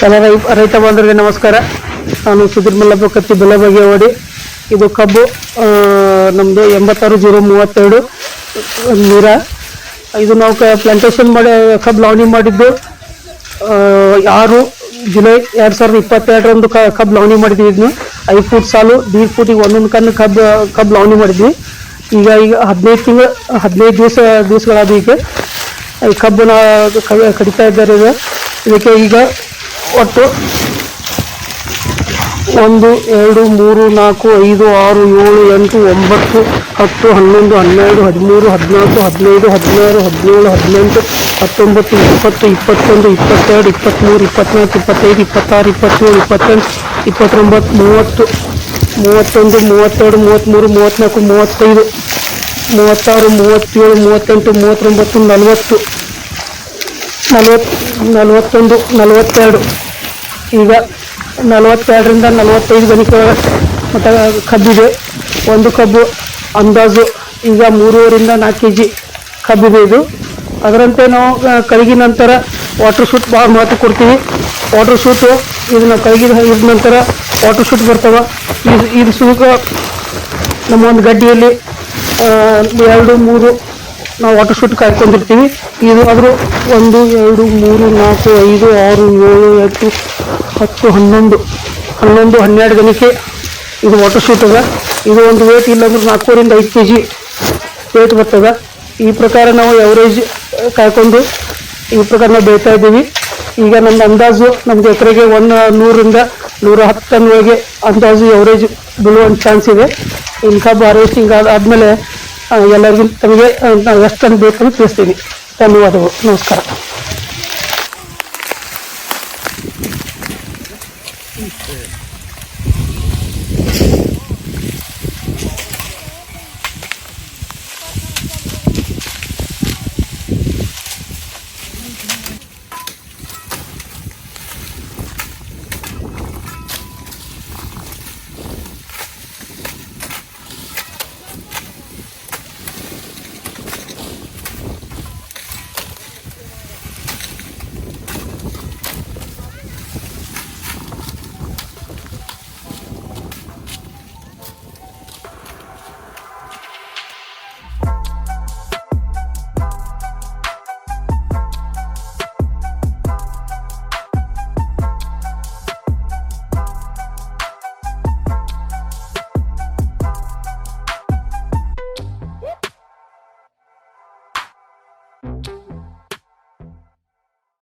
ಎಲ್ಲ ರೈತ ಬಾಂಧವರಿಗೆ ನಮಸ್ಕಾರ. ನಾನು ಸುಧೀರ್ ಮಲ್ಲಪ್ಪ ಕತ್ತಿ ಬೆಳಬಗೆವಾಡಿ. ಇದು ಕಬ್ಬು ನಮ್ಮದು 86-032 ನೀರ. ಇದು ನಾವು ಪ್ಲಾಂಟೇಶನ್ ಮಾಡಿ ಕಬ್ಬು ಲಾವಣಿ ಮಾಡಿದ್ದು 6 ಜುಲೈ 2022 ಕಬ್ಬು ಲಾವಣಿ ಮಾಡಿದ್ವಿ. ಇದನ್ನು 5 ಫೂಟ್ ಸಾಲು, 1.5 ಫೂಟಿಗೆ ಒಂದೊಂದು ಕಣ್ಣು ಕಬ್ಬು ಲಾವಣಿ ಮಾಡಿದ್ವಿ. ಈಗ 15 ದಿವಸಗಳಾದ ಈಗ ಈ ಕಬ್ಬನ ಕಡಿತಾ ಇದ್ದಾರೆ. ಇದಕ್ಕೆ ಈಗ ಒಟ್ಟು 1 2 3 4 5 6 7 8 9 10 11 12 13 14 15 16 17 18 19 20 21 22 23 24 25 26 27 28 29 30 31 32 33 34 35 36 37 38 39 40 41 42. ಈಗ 42ರಿಂದ 45 ಗಣಿಕೆ ಮಟ್ಟ ಕಬ್ಬಿದೆ. ಒಂದು ಕಬ್ಬು ಅಂದಾಜು ಈಗ 3.5ರಿಂದ 4 kg ಕಬ್ಬಿದೆ. ಇದು ಅದರಂತೆ ನಾವು ಕರಗಿದ ನಂತರ ವಾಟರ್ ಶೂಟ್ ಭಾಳ ಮಹತ್ವ ಕೊಡ್ತೀವಿ. ವಾಟರ್ ಶೂಟು ಇದನ್ನು ಕರಗಿದ ನಂತರ ವಾಟರ್ ಶೂಟ್ ಬರ್ತವೆ. ಇದು ಸುಲಕ ನಮ್ಮ ಒಂದು ಗಡ್ಡಿಯಲ್ಲಿ 2 3 ನಾವು ವಾಟರ್ ಶೂಟ್ ಕಾಯ್ಕೊಂಡಿರ್ತೀವಿ. ಇದು ಆದರೂ 1 2 3 4 5 6 7 8 10 11 12 ಗಣಿಕೆ ಇದು ವಾಟರ್ ಶೂಟ್ ಅದ. ಇದು ಒಂದು ವೇಟ್ ಇಲ್ಲಾಂದ್ರೆ 4ರಿಂದ 5 kg ವೇಟ್ ಬರ್ತದೆ. ಈ ಪ್ರಕಾರ ನಾವು ಎವರೇಜ್ ಕಾಯ್ಕೊಂಡು ಈ ಪ್ರಕಾರ ನಾವು ಬೆಳೀತಾ ಇದ್ದೀವಿ. ಈಗ ನಮ್ದು ಅಂದಾಜು ನಮ್ದು ಎಕರೆಗೆ 100ರಿಂದ 110 ಟನ್ವರೆಗೆ ಅಂದಾಜು ಎವರೇಜ್ ಬೀಳುವಂಥ ಚಾನ್ಸ್ ಇದೆ. ಇನ್ನು ಕಬ್ಬು ಹಾರ್ವೆಸ್ಟಿಂಗ್ ಆದಮೇಲೆ ಎಲ್ಲರಿಗೂ ತಮಗೆ ನಾವು ಎಷ್ಟು ಟನ್ ಬೇಕಂತ ತಿಳಿಸ್ತೀನಿ. ಧನ್ಯವಾದಗಳು, ನಮಸ್ಕಾರ.